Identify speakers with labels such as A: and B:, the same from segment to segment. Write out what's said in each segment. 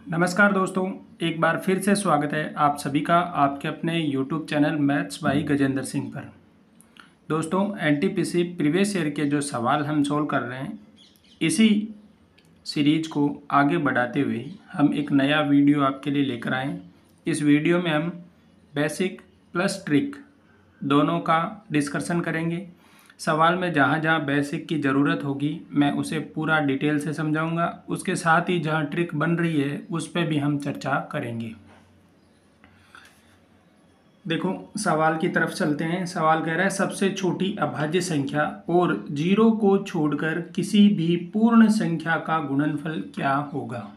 A: नमस्कार दोस्तों, एक बार फिर से स्वागत है आप सभी का आपके अपने YouTube channel maths by Gajendra Singh पर। दोस्तों, एनटीपीसी प्रीवियस ईयर के जो सवाल हम सोल्व कर रहे हैं, इसी सीरीज को आगे बढ़ाते हुए हम एक नया वीडियो आपके लिए लेकर आए। इस वीडियो में हम बेसिक प्लस ट्रिक दोनों का डिस्कशन करेंगे। सवाल में जहाँ जहाँ बेसिक की ज़रूरत होगी मैं उसे पूरा डिटेल से समझाऊंगा। उसके साथ ही जहाँ ट्रिक बन रही है उस पर भी हम चर्चा करेंगे। देखो, सवाल की तरफ चलते हैं। सवाल कह रहा है सबसे छोटी अभाज्य संख्या और 0 को छोड़कर किसी भी पूर्ण संख्या का गुणनफल क्या होगा।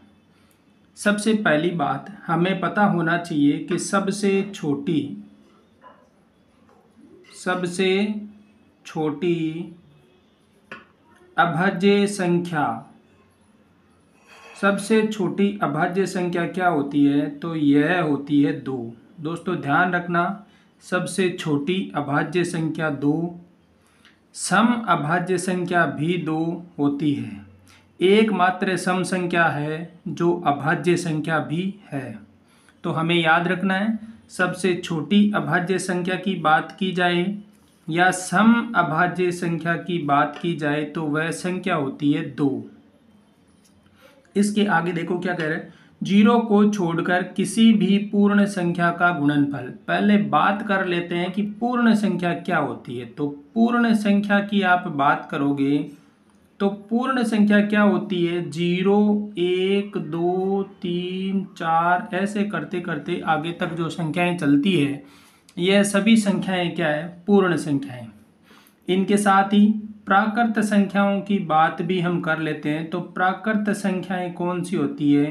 A: सबसे पहली बात हमें पता होना चाहिए कि सबसे छोटी अभाज्य संख्या, सबसे छोटी अभाज्य संख्या क्या होती है, तो यह होती है 2। दोस्तों ध्यान रखना, सबसे छोटी अभाज्य संख्या 2, सम अभाज्य संख्या भी 2 होती है। एकमात्र सम संख्या है जो अभाज्य संख्या भी है। तो हमें याद रखना है, सबसे छोटी अभाज्य संख्या की बात की जाए या सम अभाज्य संख्या की बात की जाए तो वह संख्या होती है 2। इसके आगे देखो क्या कह रहे हैं, 0 को छोड़कर किसी भी पूर्ण संख्या का गुणनफल। पहले बात कर लेते हैं कि पूर्ण संख्या क्या होती है। तो पूर्ण संख्या की आप बात करोगे तो पूर्ण संख्या क्या होती है, 0 1 2 3 4 ऐसे करते करते आगे तक जो संख्याएं चलती है, यह सभी संख्याएं क्या है, पूर्ण संख्याएं। इनके साथ ही प्राकृत संख्याओं की बात भी हम कर लेते हैं। तो प्राकृत संख्याएं कौन सी होती है,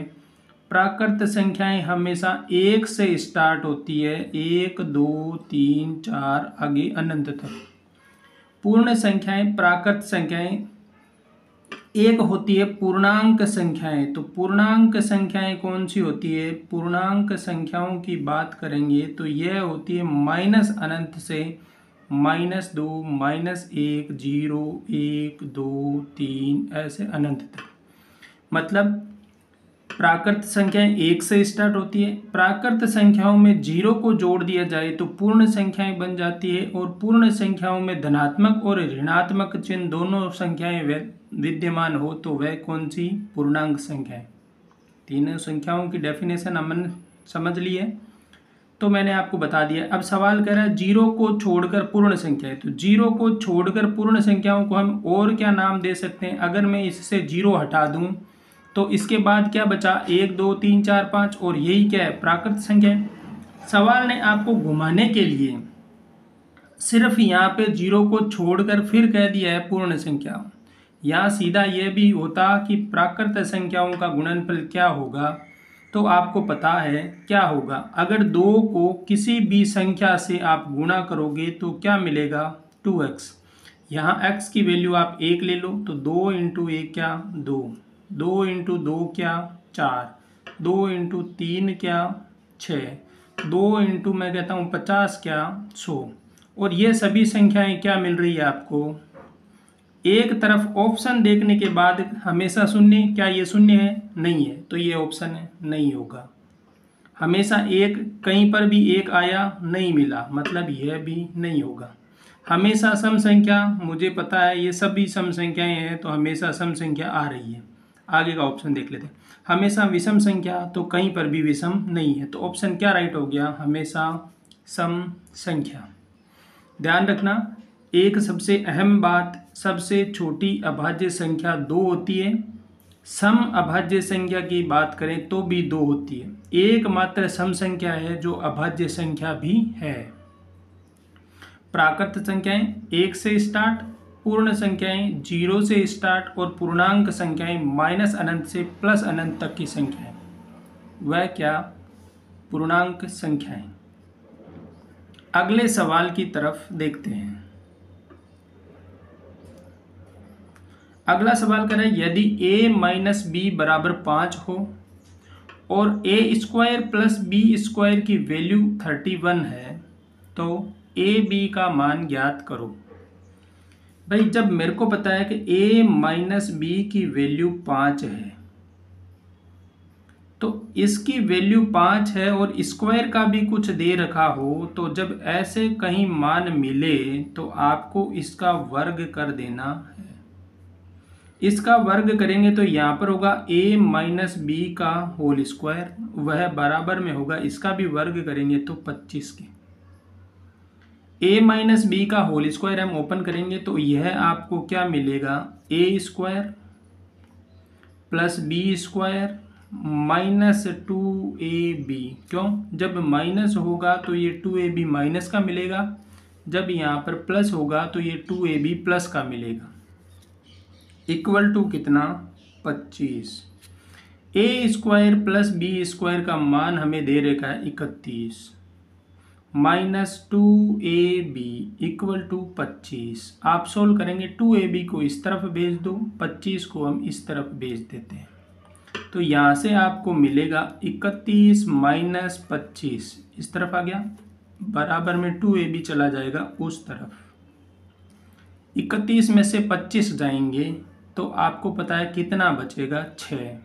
A: प्राकृत संख्याएं हमेशा 1 से स्टार्ट होती है, 1 2 3 4 आगे अनंत तक। पूर्ण संख्याएं, प्राकृत संख्याएं एक होती है पूर्णांक संख्याएं। तो पूर्णांक संख्याएं कौन सी होती है, पूर्णांक संख्याओं की बात करेंगे तो यह होती है माइनस अनंत से -2 -1 0 1 2 3 ऐसे अनंत तक। मतलब प्राकृत संख्याएं 1 से स्टार्ट होती है। प्राकृत संख्याओं में 0 को जोड़ दिया जाए तो पूर्ण संख्याएं बन जाती है, और पूर्ण संख्याओं में धनात्मक और ऋणात्मक चिन्ह दोनों संख्याएं विद्यमान हो तो वह कौन सी, पूर्णांक संख्याएं। तीनों संख्याओं की डेफिनेशन हमने समझ ली है, तो मैंने आपको बता दिया। अब सवाल कह रहा है 0 को छोड़कर पूर्ण संख्या है। तो 0 को छोड़कर पूर्ण संख्याओं को हम और क्या नाम दे सकते हैं। अगर मैं इससे 0 हटा दूं तो इसके बाद क्या बचा, 1 2 3 4 5, और यही क्या है, प्राकृत संख्या है। सवाल ने आपको घुमाने के लिए सिर्फ यहाँ पे 0 को छोड़कर फिर कह दिया है पूर्ण संख्या। यहाँ सीधा यह भी होता कि प्राकृत संख्याओं का गुणनफल क्या होगा, तो आपको पता है क्या होगा। अगर 2 को किसी भी संख्या से आप गुणा करोगे तो क्या मिलेगा, 2x। यहाँ x की वैल्यू आप 1 ले लो तो 2 × 1 क्या, 2, 2 × 2 क्या, 4, 2 × 3 क्या, 6, 2 × मैं कहता हूँ 50 क्या, 100। और ये सभी संख्याएं क्या मिल रही है आपको। एक तरफ ऑप्शन देखने के बाद हमेशा शून्य, क्या ये शून्य है, नहीं है, तो ये ऑप्शन है, नहीं होगा। हमेशा एक, कहीं पर भी एक आया, नहीं मिला, मतलब यह भी नहीं होगा। हमेशा सम संख्या, मुझे पता है ये सभी सम संख्याएं हैं तो हमेशा सम संख्या आ रही है। आगे का ऑप्शन देख लेते हैं। हमेशा विषम संख्या, तो कहीं पर भी विषम नहीं है, तो ऑप्शन क्या राइट हो गया, हमेशा सम संख्या। ध्यान रखना, एक सबसे अहम बात, सबसे छोटी अभाज्य संख्या 2 होती है। सम अभाज्य संख्या की बात करें तो भी 2 होती है। एकमात्र सम संख्या है जो अभाज्य संख्या भी है। प्राकृत संख्याएं 1 से स्टार्ट, पूर्ण संख्याएं 0 से स्टार्ट, और पूर्णांक संख्याएं माइनस अनंत से प्लस अनंत तक की संख्याएं, वह क्या, पूर्णांक संख्याएं। अगले सवाल की तरफ देखते हैं। अगला सवाल कर रहा है यदि a - b बराबर 5 हो और a² + b² की वैल्यू 31 है तो a b का मान ज्ञात करो। भाई जब मेरे को पता है कि a - b की वैल्यू 5 है तो इसकी वैल्यू 5 है और स्क्वायर का भी कुछ दे रखा हो, तो जब ऐसे कहीं मान मिले तो आपको इसका वर्ग कर देना है। इसका वर्ग करेंगे तो यहाँ पर होगा a माइनस बी का होल स्क्वायर, वह बराबर में होगा, इसका भी वर्ग करेंगे तो 25 के। a माइनस बी का होल स्क्वायर हम ओपन करेंगे तो यह आपको क्या मिलेगा, a square plus B square minus 2ab। क्यों, जब माइनस होगा तो ये 2ab माइनस का मिलेगा, जब यहाँ पर प्लस होगा तो ये 2ab प्लस का मिलेगा, इक्वल टू कितना, 25। ए स्क्वायर प्लस बी स्क्वायर का मान हमें दे रखा है 31 माइनस 2ab इक्वल टू 25। आप सोल्व करेंगे, 2ab को इस तरफ भेज दो, 25 को हम इस तरफ भेज देते हैं, तो यहाँ से आपको मिलेगा 31 माइनस 25 इस तरफ आ गया, बराबर में 2ab चला जाएगा उस तरफ। 31 में से 25 जाएंगे तो आपको पता है कितना बचेगा, 6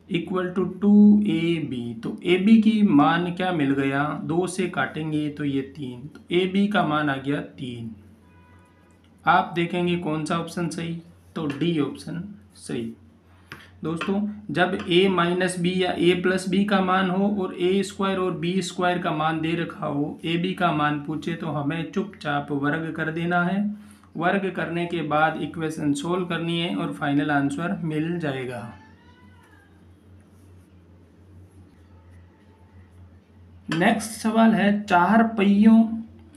A: इक्वल टू 2ab। तो ab की मान क्या मिल गया, 2 से काटेंगे तो ये 3, तो ab का मान आ गया 3। आप देखेंगे कौन सा ऑप्शन सही, तो डी ऑप्शन सही। दोस्तों, जब a माइनस बी या a प्लस बी का मान हो और a स्क्वायर और b स्क्वायर का मान दे रखा हो, ab का मान पूछे तो हमें चुपचाप वर्ग कर देना है। वर्ग करने के बाद इक्वेशन सोल्व करनी है और फाइनल आंसर मिल जाएगा। नेक्स्ट सवाल है, 4 पहियों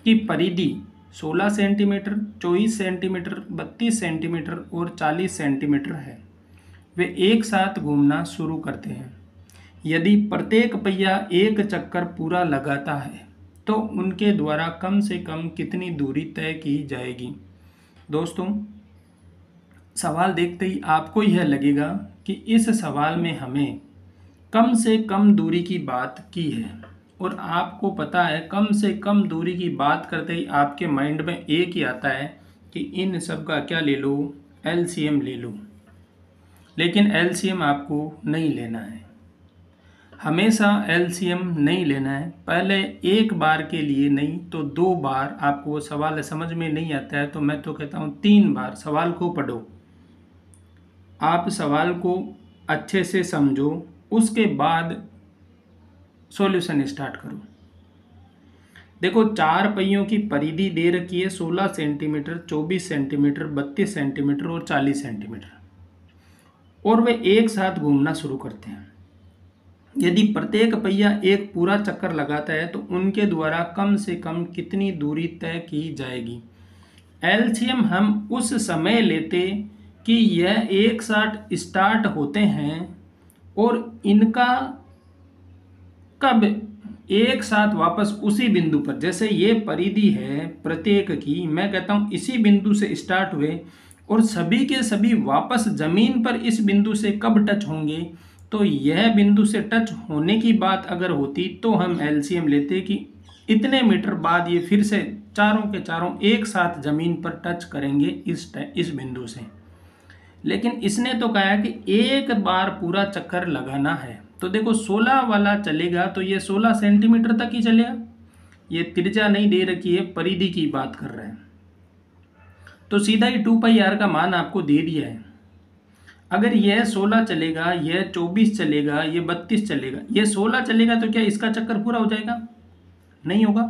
A: की परिधि 16 सेंटीमीटर, 24 सेंटीमीटर, 32 सेंटीमीटर और 40 सेंटीमीटर है। वे एक साथ घूमना शुरू करते हैं। यदि प्रत्येक पहिया एक चक्कर पूरा लगाता है तो उनके द्वारा कम से कम कितनी दूरी तय की जाएगी। दोस्तों, सवाल देखते ही आपको यह लगेगा कि इस सवाल में हमें कम से कम दूरी की बात की है, और आपको पता है कम से कम दूरी की बात करते ही आपके माइंड में एक ही आता है कि इन सब का क्या ले लो, एलसीएम ले लो। लेकिन एलसीएम आपको नहीं लेना है, हमेशा एलसीएम नहीं लेना है। पहले एक बार के लिए नहीं तो 2 बार आपको वो सवाल समझ में नहीं आता है तो मैं तो कहता हूँ 3 बार सवाल को पढ़ो, आप सवाल को अच्छे से समझो, उसके बाद सॉल्यूशन स्टार्ट करो। देखो, 4 पहियों की परिधि दे रखी है 16 सेंटीमीटर, 24 सेंटीमीटर, 32 सेंटीमीटर और 40 सेंटीमीटर, और वे एक साथ घूमना शुरू करते हैं। यदि प्रत्येक पहिया एक पूरा चक्कर लगाता है तो उनके द्वारा कम से कम कितनी दूरी तय की जाएगी। एलसीएम हम उस समय लेते कि यह एक साथ स्टार्ट होते हैं और इनका कब एक साथ वापस उसी बिंदु पर, जैसे ये परिधि है प्रत्येक की, मैं कहता हूँ इसी बिंदु से स्टार्ट हुए और सभी के सभी वापस जमीन पर इस बिंदु से कब टच होंगे। तो यह बिंदु से टच होने की बात अगर होती तो हम एलसीएम लेते कि इतने मीटर बाद ये फिर से चारों के चारों एक साथ जमीन पर टच करेंगे इस बिंदु से। लेकिन इसने तो कहा कि एक बार पूरा चक्कर लगाना है, तो देखो 16 वाला चलेगा तो ये 16 सेंटीमीटर तक ही चलेगा, ये त्रिज्या नहीं दे रखी है, परिधि की बात कर रहे हैं, तो सीधा ही 2πr का मान आपको दे दिया है। अगर यह 16 चलेगा, यह 24 चलेगा, ये 32 चलेगा, ये 16 चलेगा तो क्या इसका चक्कर पूरा हो जाएगा? नहीं होगा।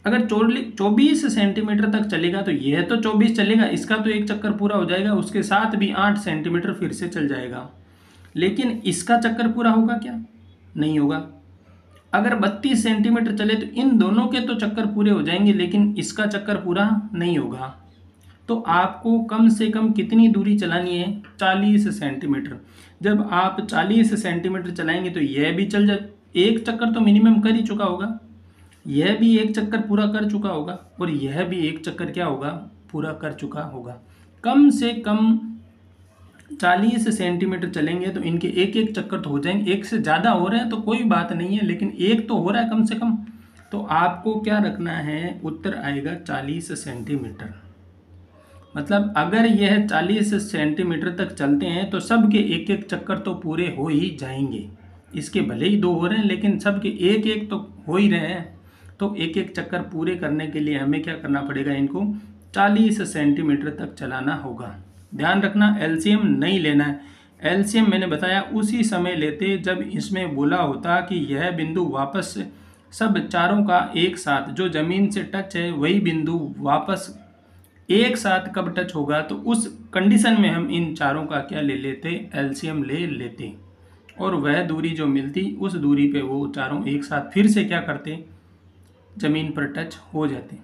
A: अगर 24 सेंटीमीटर तक चलेगा तो यह तो 24 चलेगा, इसका तो एक चक्कर पूरा हो जाएगा, उसके साथ भी 8 सेंटीमीटर फिर से चल जाएगा, लेकिन इसका चक्कर पूरा होगा क्या? नहीं होगा। अगर 32 सेंटीमीटर चले तो इन दोनों के तो चक्कर पूरे हो जाएंगे, लेकिन इसका चक्कर पूरा नहीं होगा। तो आपको कम से कम कितनी दूरी चलानी है? 40 सेंटीमीटर। जब आप 40 सेंटीमीटर चलाएंगे तो यह भी चल जाए, एक चक्कर तो मिनिमम कर ही चुका होगा, यह भी एक चक्कर पूरा कर चुका होगा और यह भी एक चक्कर क्या होगा? पूरा कर चुका होगा। कम से कम 40 सेंटीमीटर चलेंगे तो इनके एक एक चक्कर तो हो जाएंगे। एक से ज़्यादा हो रहे हैं तो कोई बात नहीं है, लेकिन एक तो हो रहा है कम से कम। तो आपको क्या रखना है? उत्तर आएगा 40 सेंटीमीटर। मतलब अगर यह 40 सेंटीमीटर तक चलते हैं तो सबके एक एक चक्कर तो पूरे हो ही जाएंगे। इसके भले ही 2 हो रहे हैं लेकिन सबके एक एक तो हो ही रहे हैं। तो एक एक चक्कर पूरे करने के लिए हमें क्या करना पड़ेगा, इनको 40 सेंटीमीटर तक चलाना होगा। ध्यान रखना एलसीएम नहीं लेना है। एलसीएम मैंने बताया उसी समय लेते जब इसमें बोला होता कि यह बिंदु वापस सब चारों का एक साथ जो ज़मीन से टच है वही बिंदु वापस एक साथ कब टच होगा, तो उस कंडीशन में हम इन चारों का क्या ले लेते, एलसीएम ले लेते, और वह दूरी जो मिलती उस दूरी पे वो चारों एक साथ फिर से क्या करते, ज़मीन पर टच हो जाते।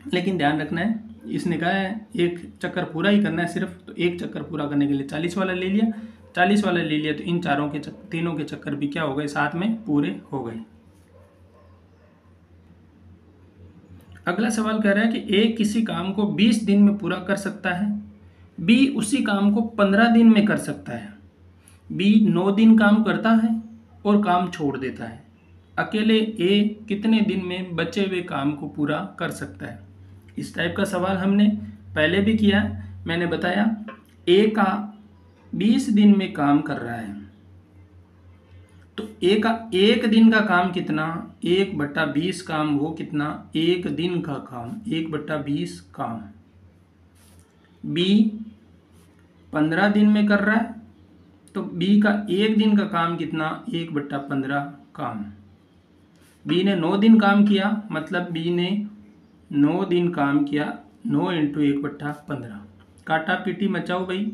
A: लेकिन ध्यान रखना है इसने कहा है एक चक्कर पूरा ही करना है सिर्फ, तो एक चक्कर पूरा करने के लिए 40 वाला ले लिया, 40 वाला ले लिया तो इन चारों के तीनों के चक्कर भी क्या हो गए, साथ में पूरे हो गए। अगला सवाल कह रहा है कि ए किसी काम को 20 दिन में पूरा कर सकता है, बी उसी काम को 15 दिन में कर सकता है, बी 9 दिन काम करता है और काम छोड़ देता है। अकेले ए कितने दिन में बचे हुए काम को पूरा कर सकता है। इस टाइप का सवाल हमने पहले भी किया है। मैंने बताया ए का 20 दिन में काम कर रहा है, तो ए का एक दिन का काम कितना, 1/20 काम, वो कितना, एक दिन का काम 1/20 काम। बी 15 दिन में कर रहा है, तो बी का एक दिन का काम कितना, 1/15 काम। बी ने 9 दिन काम किया, मतलब बी ने 9 दिन काम किया, 9 × 1/15। काटा पीटी मचाओ भाई,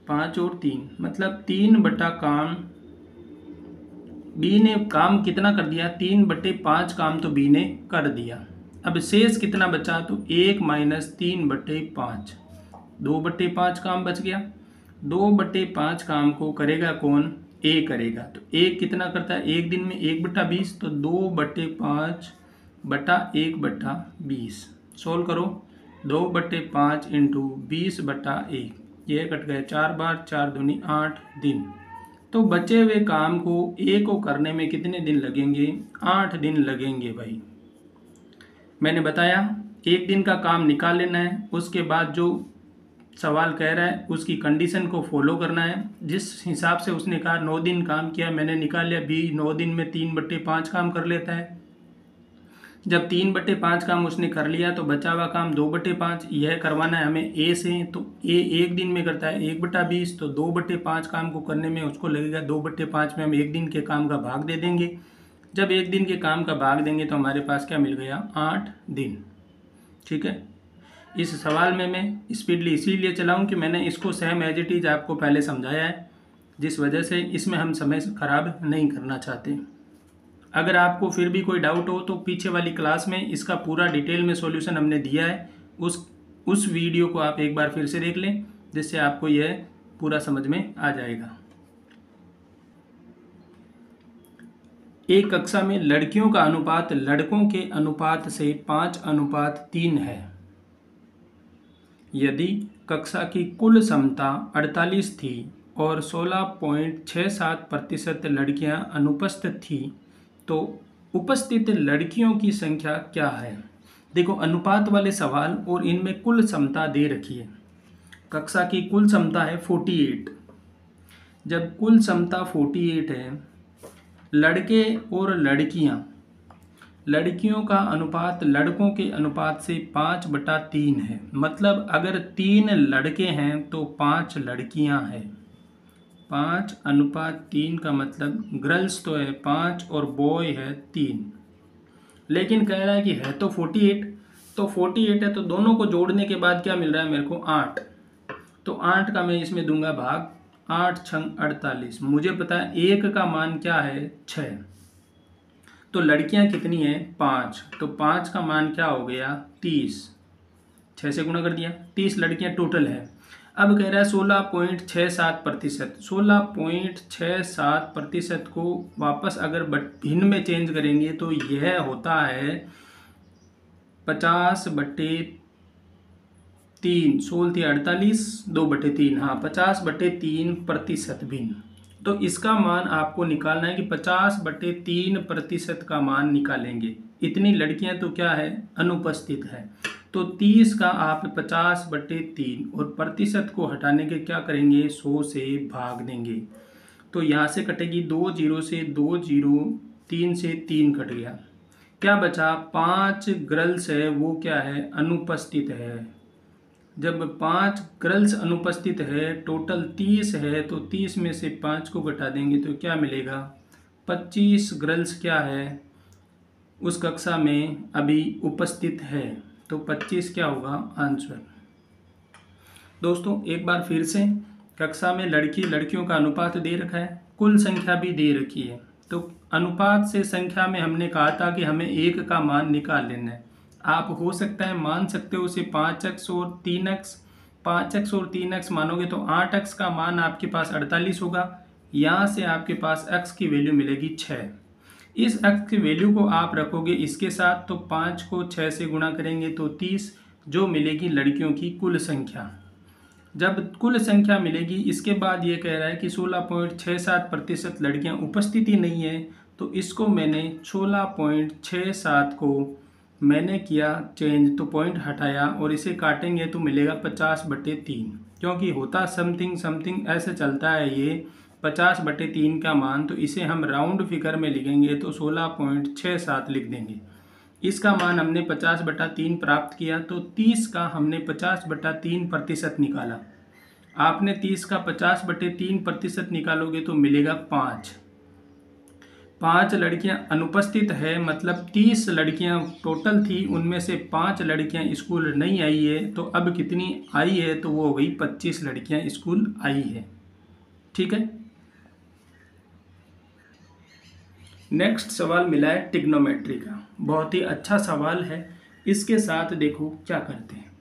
A: 5 और 3 मतलब 3 बटा काम। बी ने काम कितना कर दिया, 3/5 काम तो बी ने कर दिया। अब शेष कितना बचा, तो 1 - 3/5, 2/5 काम बच गया। 2/5 काम को करेगा कौन, ए करेगा। तो ए कितना करता है एक दिन में, 1/20, तो 2/5 बटा 1/20। सोल्व करो, 2/5 × 20/1, यह कट गए 4 बार, 4 दूनी 8 दिन। तो बचे हुए काम को ए को करने में कितने दिन लगेंगे, 8 दिन लगेंगे भाई। मैंने बताया एक दिन का काम निकाल लेना है, उसके बाद जो सवाल कह रहा है उसकी कंडीशन को फॉलो करना है। जिस हिसाब से उसने कहा 9 दिन काम किया, मैंने निकाल लिया बी 9 दिन में 3/5 काम कर लेता है। जब 3/5 काम उसने कर लिया तो बचा हुआ काम 2/5 यह करवाना है हमें ए से, तो ए एक दिन में करता है 1/20, तो 2/5 काम को करने में उसको लगेगा 2/5 में हम एक दिन के काम का भाग दे देंगे। जब एक दिन के काम का भाग देंगे तो हमारे पास क्या मिल गया, 8 दिन। ठीक है, इस सवाल में मैं स्पीडली इसीलिए चलाऊं कि मैंने इसको सेम एज इट इज आपको पहले समझाया है, जिस वजह से इसमें हम समय खराब नहीं करना चाहते। अगर आपको फिर भी कोई डाउट हो तो पीछे वाली क्लास में इसका पूरा डिटेल में सॉल्यूशन हमने दिया है, उस वीडियो को आप एक बार फिर से देख लें, जिससे आपको यह पूरा समझ में आ जाएगा। एक कक्षा में लड़कियों का अनुपात लड़कों के अनुपात से 5:3 है। यदि कक्षा की कुल क्षमता 48 थी और 16.67% लड़कियां अनुपस्थित थी, तो उपस्थित लड़कियों की संख्या क्या है। देखो अनुपात वाले सवाल और इनमें कुल क्षमता दे रखी है। कक्षा की कुल क्षमता है 48। जब कुल क्षमता 48 है, लड़के और लड़कियों का अनुपात लड़कों के अनुपात से 5/3 है। मतलब अगर 3 लड़के हैं तो 5 लड़कियां हैं। 5:3 का मतलब गर्ल्स तो है 5 और बॉय है 3। लेकिन कह रहा है कि है तो 48, तो 48 है तो दोनों को जोड़ने के बाद क्या मिल रहा है मेरे को, 8। तो 8 का मैं इसमें दूंगा भाग, 8 × 48। मुझे पता है एक का मान क्या है, 6। तो लड़कियां कितनी है, 5। तो 5 का मान क्या हो गया, 30। 6 से गुणा कर दिया, 30 लड़कियां टोटल है। अब कह रहा है 16.67%। 16.67% को वापस अगर भिन्न में चेंज करेंगे तो यह होता है 50/3। 16 48, 2/3, हाँ 50/3% भिन्न। तो इसका मान आपको निकालना है कि 50/3% का मान निकालेंगे। इतनी लड़कियां तो क्या है, अनुपस्थित है। तो 30 का आप 50/3 और प्रतिशत को हटाने के क्या करेंगे, 100 से भाग देंगे। तो तो यहाँ से कटेगी 2 जीरो से 2 जीरो, 3 से 3 कट गया। क्या बचा? 5 गर्ल्स है वो क्या है? अनुपस्थित है। जब 5 गर्ल्स अनुपस्थित है, टोटल 30 है, तो 30 में से 5 को घटा देंगे तो क्या मिलेगा? 25 गर्ल्स क्या है उस कक्षा में अभी उपस्थित है। तो 25 क्या होगा आंसर। दोस्तों एक बार फिर से, कक्षा में लड़की लड़कियों का अनुपात दे रखा है, कुल संख्या भी दे रखी है। तो अनुपात से संख्या में हमने कहा था कि हमें 1 का मान निकाल लेना है। आप हो सकता है मान सकते हो उसे 5x और 3x। 5x और 3x मानोगे तो 8x का मान आपके पास 48 होगा। यहाँ से आपके पास x की वैल्यू मिलेगी 6। इस x की वैल्यू को आप रखोगे इसके साथ, तो 5 को 6 से गुणा करेंगे तो 30, जो मिलेगी लड़कियों की कुल संख्या। जब कुल संख्या मिलेगी, इसके बाद ये कह रहा है कि 16.67% लड़कियां उपस्थिति नहीं है, तो इसको मैंने 16.67 को मैंने किया चेंज, तो पॉइंट हटाया और इसे काटेंगे तो मिलेगा 50/3, क्योंकि होता समथिंग समथिंग ऐसे चलता है ये 50/3 का मान, तो इसे हम राउंड फिगर में लिखेंगे तो 16.67 लिख देंगे। इसका मान हमने 50/3 प्राप्त किया, तो 30 का हमने 50/3% निकाला। आपने 30 का 50/3% निकालोगे तो मिलेगा 5। 5 लड़कियां अनुपस्थित है, मतलब 30 लड़कियां टोटल थी, उनमें से 5 लड़कियां स्कूल नहीं आई है। तो अब कितनी आई है? तो वो हो गई 25 लड़कियां स्कूल आई है। ठीक है। नेक्स्ट सवाल मिला है ट्रिग्नोमेट्री का, बहुत ही अच्छा सवाल है। इसके साथ देखो क्या करते हैं।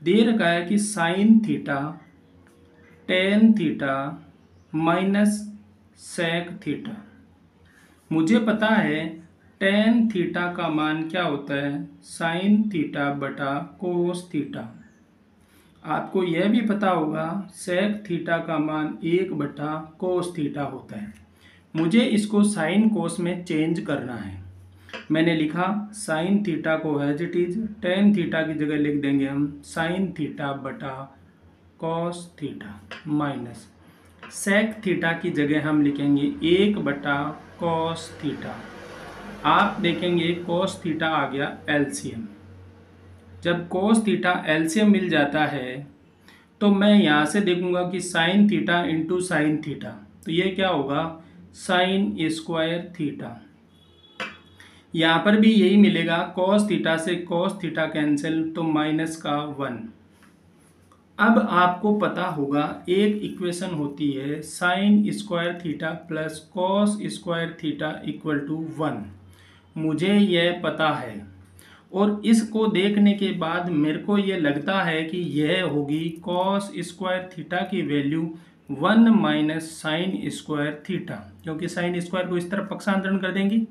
A: दे रखा है कि sine theta tan theta minus sec theta. मुझे पता है टेन थीटा का मान क्या होता है? साइन थीटा बटा कोस थीटा। आपको यह भी पता होगा सेक थीटा का मान 1/कोस थीटा होता है। मुझे इसको साइन कोस में चेंज करना है। मैंने लिखा साइन थीटा को as it is, tan theta की जगह लिख देंगे हम साइन थीटा बटा cos theta minus sec theta की जगह हम लिखेंगे 1/कॉस थीटा। आप देखेंगे कॉस थीटा आ गया एलसीएम। जब कॉस थीटा एलसीएम मिल जाता है तो मैं यहाँ से देखूंगा कि sine theta into sine theta, तो ये क्या होगा? Sign square theta. यहाँ पर भी यही मिलेगा, कॉस थीटा से कॉस थीटा कैंसिल, तो -1। अब आपको पता होगा एक इक्वेशन होती है sine square theta plus cos square theta equal to 1। मुझे यह पता है और इसको देखने के बाद मेरे को ये लगता है कि यह होगी कॉस स्क्वायर थीटा की value 1 minus sign square theta, क्योंकि साइन स्क्वायर को इस तरफ पक्षांतरण कर देंगे।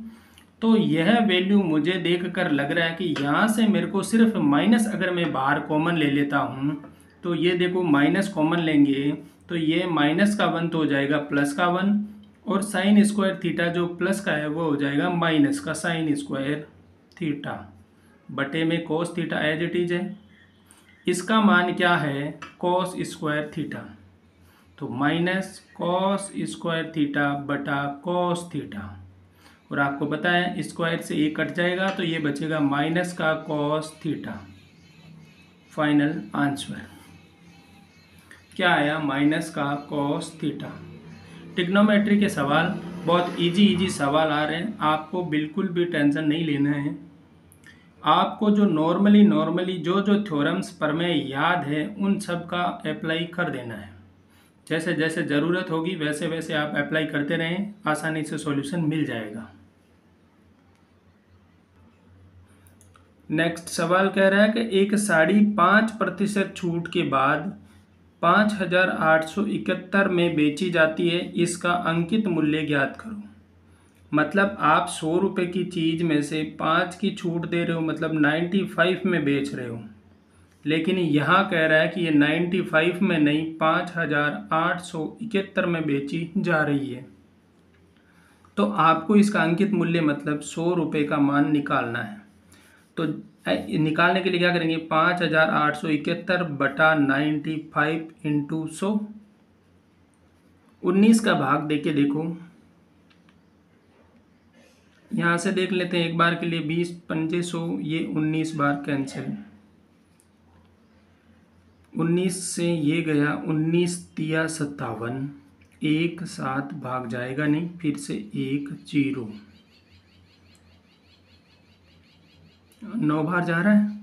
A: तो यह वैल्यू मुझे देखकर लग रहा है कि यहाँ से मेरे को सिर्फ माइनस, अगर मैं बाहर कॉमन ले लेता हूँ तो ये देखो माइनस कॉमन लेंगे तो ये -1 तो हो जाएगा +1, और साइन स्क्वायर थीटा जो प्लस का है वो हो जाएगा माइनस का साइन स्क्वायर थीटा बटे में cos theta as it is है। इसका मान क्या है? कोस स्क्वायर थीटा, तो माइनस कॉस स्क्वायर थीटा बटा कोस थीटा, और आपको पता है स्क्वायर से एक कट जाएगा तो ये बचेगा माइनस का कॉस थीटा। फाइनल आंसर क्या आया? माइनस का कॉस थीटा। ट्रिग्नोमेट्री के सवाल बहुत इजी सवाल आ रहे हैं, आपको बिल्कुल भी टेंशन नहीं लेना है। आपको जो नॉर्मली जो थ्योरम्स प्रमेय याद है उन सब का अप्लाई कर देना है। जैसे जैसे ज़रूरत होगी वैसे वैसे आप अप्लाई करते रहें, आसानी से सॉल्यूशन मिल जाएगा। नेक्स्ट सवाल कह रहा है कि एक साड़ी 5% छूट के बाद 5,871 में बेची जाती है, इसका अंकित मूल्य ज्ञात करो। मतलब आप 100 रुपये की चीज़ में से 5 की छूट दे रहे हो, मतलब 95 में बेच रहे हो, लेकिन यहाँ कह रहा है कि ये 95 में नहीं 5,871 में बेची जा रही है। तो आपको इसका अंकित मूल्य मतलब 100 रुपये का मान निकालना है। तो निकालने के लिए क्या करेंगे? 5,871 बटा 95 इंटू 100, 19 का भाग देके देखो, यहाँ से देख लेते हैं एक बार के लिए। 20 पंजे 100, ये 19 बार कैंसिल। 19 से ये गया, 19 तिया 57, एक साथ भाग जाएगा नहीं, फिर से 1 0, 9 बार जा रहा है,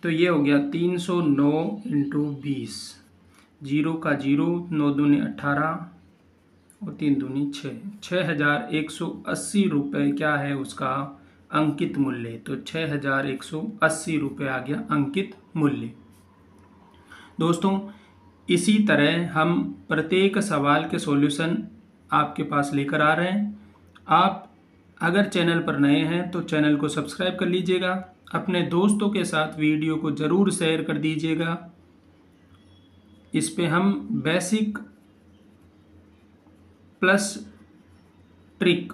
A: तो ये हो गया 309 इंटू 20, 0 का 0, 9 दूनी 18 और 3 दूनी 6, 6180 रुपये क्या है उसका अंकित मूल्य। तो 6180 रुपये आ गया अंकित मूल्य। दोस्तों, इसी तरह हम प्रत्येक सवाल के सॉल्यूशन आपके पास लेकर आ रहे हैं। आप अगर चैनल पर नए हैं तो चैनल को सब्सक्राइब कर लीजिएगा, अपने दोस्तों के साथ वीडियो को ज़रूर शेयर कर दीजिएगा। इस पे हम बेसिक प्लस ट्रिक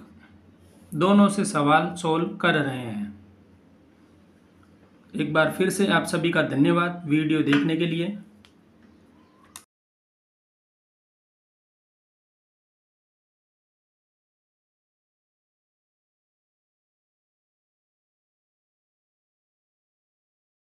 A: दोनों से सवाल सॉल्व कर रहे हैं। एक बार फिर से आप सभी का धन्यवाद वीडियो देखने के लिए।